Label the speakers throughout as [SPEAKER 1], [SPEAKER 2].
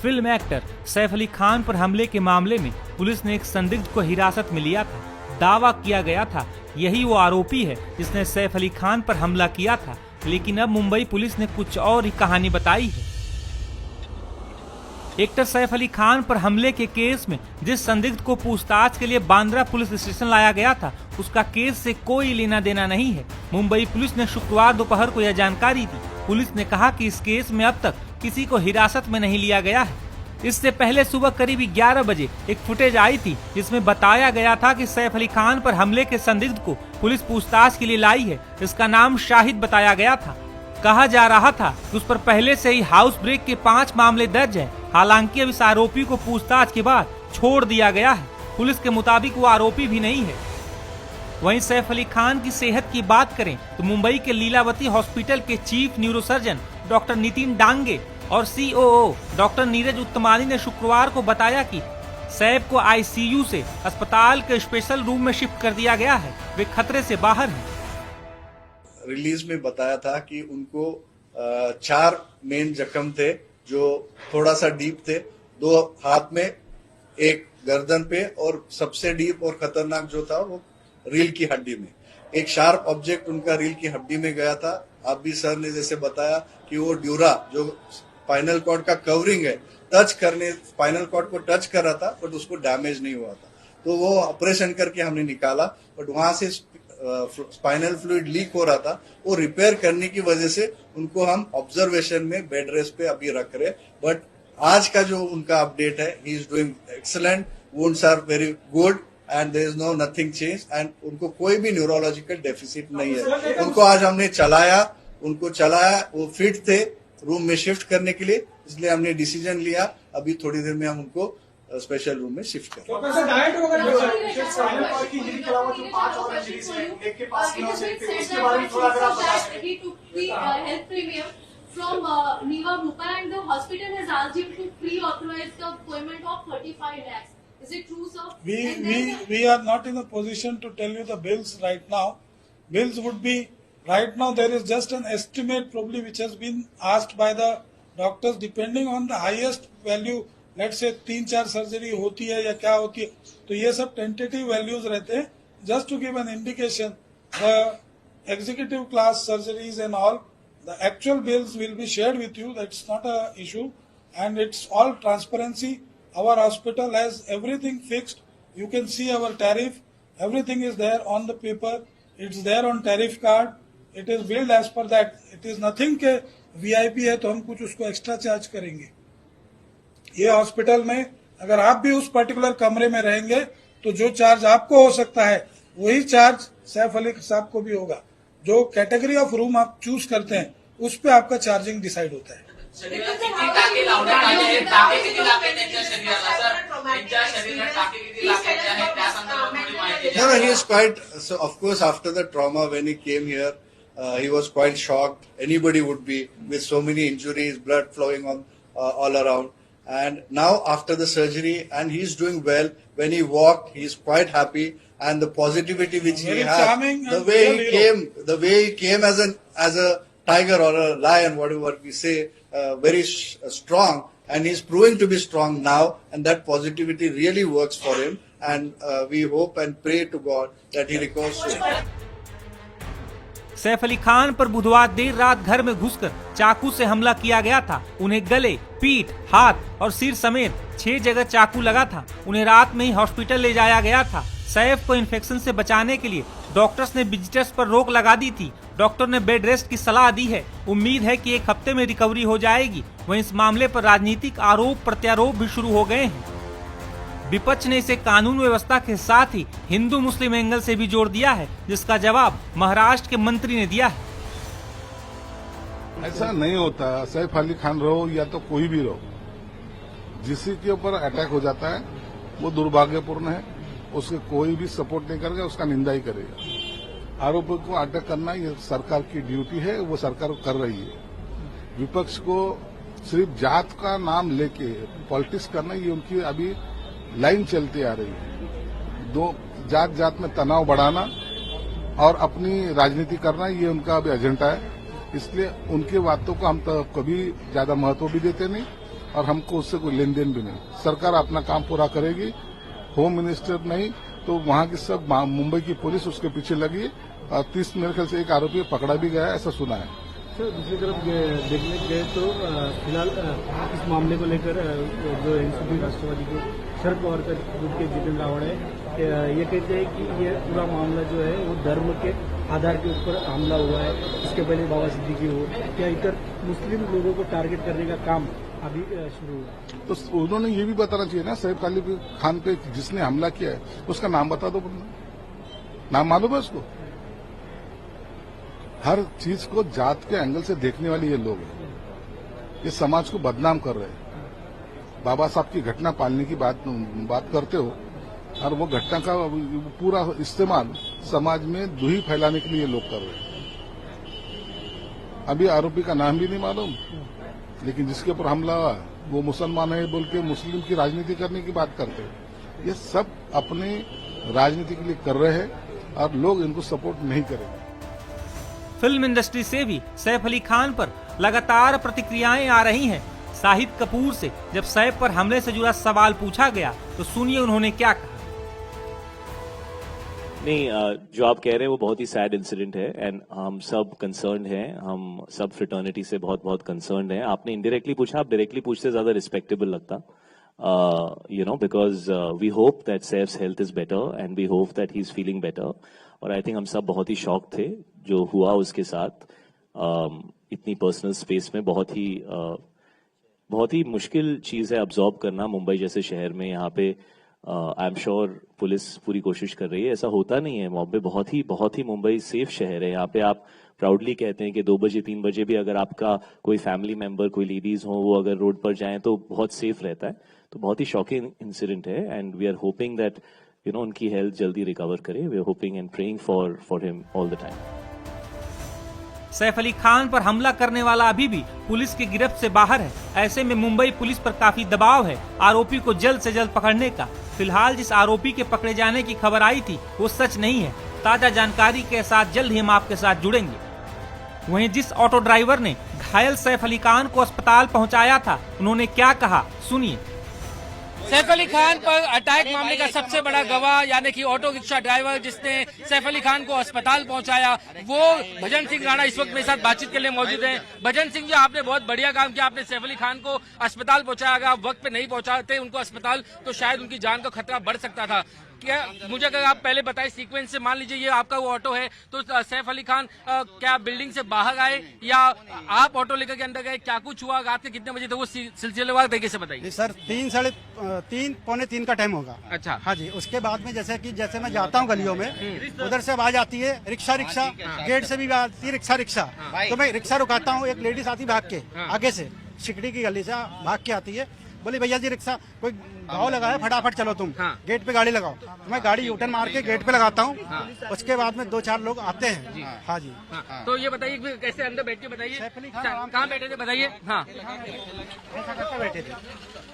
[SPEAKER 1] Film actor Saif Ali Khan पर हमले के मामले में पुलिस ने एक संदिग्ध को हिरासत में लिया था। दावा किया गया था यही वो आरोपी है जिसने सैफ अली खान पर हमला किया था, लेकिन अब मुंबई पुलिस ने कुछ और ही कहानी बताई है। एक्टर सैफ अली खान पर हमले के केस में जिस संदिग्ध को पूछताछ के लिए बांद्रा पुलिस स्टेशन लाया गया था, उसका केस से कोई लेना देना नहीं है। मुंबई पुलिस ने शुक्रवार दोपहर को यह जानकारी दी। पुलिस ने कहा कि इस केस में अब तक किसी को हिरासत में नहीं लिया गया है। इससे पहले सुबह करीब 11 बजे एक फुटेज आई थी जिसमें बताया गया था कि सैफ अली खान पर हमले के संदिग्ध को पुलिस पूछताछ के लिए लाई है। इसका नाम शाहिद बताया गया था। कहा जा रहा था कि उस पर पहले से ही हाउस ब्रेक के 5 मामले दर्ज हैं। हालांकि अब इस आरोपी को पूछताछ के बाद छोड़ दिया गया है। पुलिस के मुताबिक वो आरोपी भी नहीं है। वहीं सैफ अली खान की सेहत की बात करें तो मुंबई के लीलावती हॉस्पिटल के chief neurosurgeon doctor Nitin Dange और COO डॉक्टर नीरज उत्तमानी ने शुक्रवार को बताया कि सैफ को ICU से अस्पताल के स्पेशल रूम में शिफ्ट कर दिया गया है। वे खतरे से बाहर हैं।
[SPEAKER 2] रिलीज में बताया था कि उनको 4 मेन जख्म थे जो थोड़ा सा डीप थे, 2 हाथ में, 1 गर्दन पे और सबसे डीप और खतरनाक जो था वो रील की हड्डी में। एक शार्प ऑब्जेक्ट उनका रील की हड्डी में गया था। आप भी सर ने जैसे बताया कि वो ड्यूरा जो स्पाइनल कॉर्ड का कवरिंग है स्पाइनल कॉर्ड को टच कर रहा था, बट उसको डैमेज नहीं हुआ था। तो वो ऑपरेशन करके हमने निकाला, बट वहां से स्पाइनल फ्लूइड लीक हो रहा था। वो रिपेयर करने की वजह से उनको हम ऑब्जर्वेशन में बेड रेस्ट पे अभी रख रहे। बट आज का जो उनका अपडेट है, he is doing excellent, wounds are very good and there is no nothing change and उनको कोई भी न्यूरोलॉजिकल डेफिसिट नहीं है। उनको आज हमने चलाया, वो फिट थे रूम में शिफ्ट करने के लिए, इसलिए हमने डिसीजन लिया अभी थोड़ी देर में हम उनको स्पेशल रूम में शिफ्ट करें।
[SPEAKER 3] From Niva Bupa and the hospital has asked him to pre-authorize the payment of 35 lakhs. Is it true, sir?
[SPEAKER 4] We are not in a position to tell you the bills right now. Bills would be right now. There is just an estimate probably which has been asked by the doctors depending on the highest value. Let's say 3-4 surgery होती है या क्या होती है, तो ये सब tentative values रहते हैं. Just to give an indication, the executive class surgeries and all, the actual bills will be shared with you. That's not a issue, and it's all transparency. Our hospital has everything fixed. You can see our tariff. Everything is there on the paper. It's there on tariff card. It is billed as per that. It is nothing के VIP है तो हम कुछ उसको extra charge करेंगे. ये hospital में अगर आप भी उस पर्टिकुलर कमरे में रहेंगे तो जो चार्ज आपको हो सकता है वही चार्ज सैफ अली साहब को भी होगा. जो कैटेगरी ऑफ रूम आप चूज करते हैं उस पे आपका चार्जिंग डिसाइड होता है.
[SPEAKER 2] No, he is quite. So of course, after the trauma, when he came here, he was quite shocked. Anybody would be with so many injuries, blood flowing on all around. And now after the surgery, and he's doing well. When he walked, he's quite happy, and the positivity which he had, the way he came as a tiger or a lion, whatever we say, very strong, and he's proving to be strong now, and that positivity really works for him. And we hope and pray to God that he recovers soon.
[SPEAKER 1] Saif Ali Khan पर बुधवार देर रात घर में घुसकर चाकू से हमला किया गया था। उन्हें गले, पीठ, हाथ और सिर समेत 6 जगह चाकू लगा था। उन्हें रात में ही हॉस्पिटल ले जाया गया था। सैफ को इन्फेक्शन से बचाने के लिए डॉक्टर्स ने विजिटर्स पर रोक लगा दी थी। डॉक्टर ने बेड रेस्ट की सलाह दी है। उम्मीद है कि 1 हफ्ते में रिकवरी हो जाएगी। वहीं इस मामले पर राजनीतिक आरोप प्रत्यारोप भी शुरू हो गए हैं। विपक्ष ने इसे कानून व्यवस्था के साथ ही हिंदू मुस्लिम एंगल से भी जोड़ दिया है, जिसका जवाब महाराष्ट्र के मंत्री ने दिया है।
[SPEAKER 5] ऐसा नहीं होता, सैफ अली खान रहो या तो कोई भी रहो, जिसी के ऊपर अटैक हो जाता है वो दुर्भाग्यपूर्ण है। उसके कोई भी सपोर्ट नहीं करेगा, उसका निंदा ही करेगा। आरोपी को अटैक करना ये सरकार की ड्यूटी है, वो सरकार कर रही है। विपक्ष को सिर्फ जात का नाम लेके पॉलिटिक्स करना ये उनकी अभी लाइन चलती आ रही है। दो जात में तनाव बढ़ाना और अपनी राजनीति करना ये उनका अभी एजेंडा है। इसलिए उनकी बातों को हम तो कभी ज्यादा महत्व भी देते नहीं और हमको उससे कोई लेन देन भी नहीं। सरकार अपना काम पूरा करेगी, होम मिनिस्टर नहीं तो वहां की सब मुंबई की पुलिस उसके पीछे लगी और 30 मेरे ख्याल से एक आरोपी पकड़ा भी गया, ऐसा सुना है।
[SPEAKER 6] सर दूसरी तरफ देखने गए तो फिलहाल इस मामले को लेकर जो एनसीपी राष्ट्रवादी को शरद पवार का ग्रुप के जितेंद्र रावत है, ये कहते हैं कि ये पूरा मामला जो है वो धर्म के आधार के ऊपर हमला हुआ है, इसके पहले बाबा सिद्दीकी हो, क्या इधर मुस्लिम लोगों को टारगेट करने का काम अभी शुरू हुआ।
[SPEAKER 5] तो उन्होंने ये भी बताना चाहिए ना, सैफ अली खान पे जिसने हमला किया है उसका नाम बता दो, नाम मालूम है उसको? हर चीज को जात के एंगल से देखने वाले ये लोग हैं, ये समाज को बदनाम कर रहे हैं। बाबा साहब की घटना पालने की बात करते हो और वो घटना का पूरा इस्तेमाल समाज में दुही फैलाने के लिए लोग कर रहे हैं। अभी आरोपी का नाम भी नहीं मालूम, लेकिन जिसके ऊपर हमला हुआ वो मुसलमान है बोल के मुस्लिम की राजनीति करने की बात करते हैं। ये सब अपने राजनीति के लिए कर रहे हैं और लोग इनको सपोर्ट नहीं करेंगे।
[SPEAKER 1] फिल्म इंडस्ट्री से भी सैफ अली खान पर लगातार प्रतिक्रियाएं आ रही हैं। शाहिद कपूर से जब सैफ पर हमले से जुड़ा सवाल पूछा गया तो सुनिए उन्होंने क्या कहा।
[SPEAKER 7] नहीं, जो आप कह रहे हैं वो बहुत ही सैड इंसिडेंट है एंड हम सब कंसर्न्ड हैं, हम सब फ्रेटर्निटी से बहुत बहुत कंसर्न्ड हैं। आपने इनडायरेक्टली पूछा, आप डायरेक्टली पूछते ज्यादा रिस्पेक्टेबल लगता, because we hope that Saif's health is better and we hope that he is feeling better. और आई थिंक हम सब बहुत ही शॉक थे जो हुआ उसके साथ, इतनी पर्सनल स्पेस में। बहुत ही मुश्किल चीज है अब्जॉर्ब करना मुंबई जैसे शहर में। यहाँ पे आई एम श्योर पुलिस पूरी कोशिश कर रही है, ऐसा होता नहीं है बॉम्बे। बहुत ही मुंबई सेफ शहर है। यहाँ पे आप प्राउडली कहते हैं कि 2 बजे 3 बजे भी अगर आपका कोई फैमिली मेंबर, कोई लेडीज हो, वो अगर रोड पर जाएं तो बहुत सेफ रहता है। तो बहुत ही शॉकिंग इंसिडेंट है and we are hoping that उनकी हेल्थ जल्दी रिकवर करे। We are hoping and praying for him all the time.
[SPEAKER 1] Saif Ali Khan पर हमला करने वाला अभी भी पुलिस की गिरफ्त से बाहर है। ऐसे में मुंबई पुलिस पर काफी दबाव है आरोपी को जल्द से जल्द पकड़ने का। फिलहाल जिस आरोपी के पकड़े जाने की खबर आई थी वो सच नहीं है। ताजा जानकारी के साथ जल्द ही हम आपके साथ जुड़ेंगे। वहीं जिस ऑटो ड्राइवर ने घायल सैफ अली खान को अस्पताल पहुंचाया था, उन्होंने क्या कहा सुनिए।
[SPEAKER 8] सैफ अली खान पर अटैक मामले का सबसे बड़ा गवाह यानी कि ऑटो रिक्शा ड्राइवर जिसने सैफ अली खान को अस्पताल पहुंचाया, वो भजन सिंह राणा इस वक्त मेरे साथ बातचीत के लिए मौजूद हैं। भजन सिंह जी, आपने बहुत बढ़िया काम किया, आपने सैफ अली खान को अस्पताल पहुंचाया। अगर आप वक्त पे नहीं पहुंचाते उनको अस्पताल तो शायद उनकी जान का खतरा बढ़ सकता था। क्या मुझे अगर आप पहले बताएं सीक्वेंस से, मान लीजिए ये आपका वो ऑटो है तो सैफ अली खान क्या बिल्डिंग से बाहर आए या आप ऑटो लेकर के अंदर गए, क्या कुछ हुआ, रात के कितने बजे थे, वो सिलसिलेवार तरीके से बताइए।
[SPEAKER 9] सर 3 पौने 3 का टाइम होगा।
[SPEAKER 8] अच्छा,
[SPEAKER 9] हाँ जी। उसके बाद में जैसे मैं जाता हूँ गलियों में, उधर से आवाज आती है रिक्शा, गेट से भी आती है रिक्शा। तो मैं रिक्शा रुकाता हूँ, एक लेडीज आती भाग के आगे से, शिकड़ी की गली से भाग के आती है, बोली भैया जी रिक्शा कोई भाव लगाया, फटाफट चलो तुम गेट पे गाड़ी लगाओ। तो मैं गाड़ी यूटर्न मार के गेट पे लगाता हूँ। उसके बाद में 2-4 लोग आते हैं। हाँ जी।
[SPEAKER 8] तो ये बताइए कैसे अंदर बैठ के बताइए, कहाँ बैठे थे बताइए। हाँ,
[SPEAKER 9] बैठे थे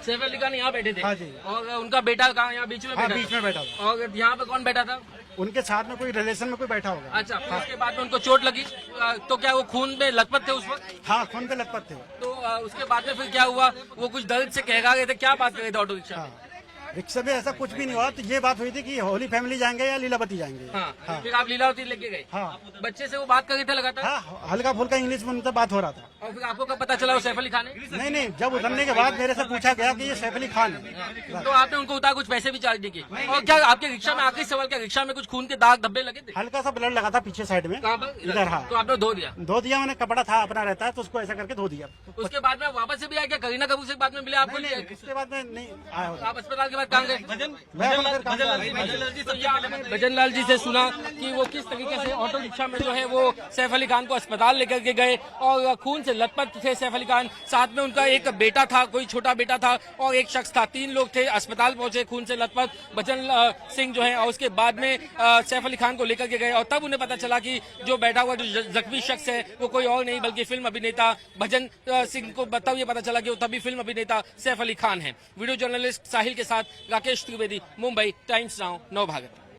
[SPEAKER 8] सैफ अली खान यहाँ बैठे थे।
[SPEAKER 9] हाँ जी।
[SPEAKER 8] और उनका बेटा कहाँ, यहाँ बीच में बैठा?
[SPEAKER 9] बीच में बैठा था।
[SPEAKER 8] और यहाँ पे कौन बैठा था?
[SPEAKER 9] उनके साथ में कोई रिलेशन में कोई बैठा होगा।
[SPEAKER 8] अच्छा, उसके बाद में उनको चोट लगी तो क्या वो खून में लथपथ थे उस वक्त?
[SPEAKER 9] हाँ, खून पे लथपथ थे।
[SPEAKER 8] तो उसके बाद में फिर क्या हुआ, वो कुछ दर्द से कह रहे थे, क्या बात कर रहे थे ऑटो रिक्शा में?
[SPEAKER 9] रिक्शा में ऐसा कुछ भी नहीं हुआ। तो ये बात हुई थी कि होली फैमिली जाएंगे या लीलावती जाएंगे।
[SPEAKER 8] हाँ। फिर आप लीलावती लेके गए?
[SPEAKER 9] हाँ।
[SPEAKER 8] बच्चे से वो बात कर रहे थे लगातार?
[SPEAKER 9] हाँ, हल्का फुल्का इंग्लिश में उनसे बात हो रहा था।
[SPEAKER 8] और फिर आपको कब पता चला वो सैफ अली खान है?
[SPEAKER 9] नहीं, जब उतरने के बाद मेरे से पूछा गया कि ये सैफ अली खान है।
[SPEAKER 8] तो आपने उनको उतार कुछ पैसे भी चार्ज किए? और क्या आपके रिक्शा में, आखिरी सवाल, क्या रिक्शा में कुछ खून के दाग धब्बे लगे थे?
[SPEAKER 9] हल्का सा ब्लड लगा था पीछे साइड में।
[SPEAKER 8] कहाँ पर?
[SPEAKER 9] इधर। हाँ।
[SPEAKER 8] तो आपने धो दिया?
[SPEAKER 9] मैंने, कपड़ा था अपना रहता है तो उसको ऐसा करके धो दिया।
[SPEAKER 8] उसके बाद में वापस से भी आया क्या? करीना कपूर से बाद में मिले आपको?
[SPEAKER 9] उसके बाद में नहीं आया।
[SPEAKER 8] आप अस्पताल के बाद कहाँ गए?
[SPEAKER 9] भजन
[SPEAKER 8] लाल जी से सुना कि वो किस तरीके से ऑटो रिक्शा में जो है वो सैफ अली खान को अस्पताल लेकर के गए और खून से लथपथ थे सैफ अली खान। साथ में उनका एक बेटा था, कोई छोटा बेटा था और एक शख्स था। 3 लोग थे, अस्पताल पहुंचे खून से लथपथ भजन सिंह जो है। और उसके बाद में सैफ अली खान को लेकर के गए और तब उन्हें पता चला कि जो बैठा हुआ जो जख्मी शख्स है वो कोई और नहीं बल्कि फिल्म अभिनेता भजन सिंह को तब ये पता चला कि वो तभी फिल्म अभिनेता सैफ अली खान है। वीडियो जर्नलिस्ट साहिल के साथ राकेश त्रिवेदी, मुंबई टाइम्स नाउ, नवभारत।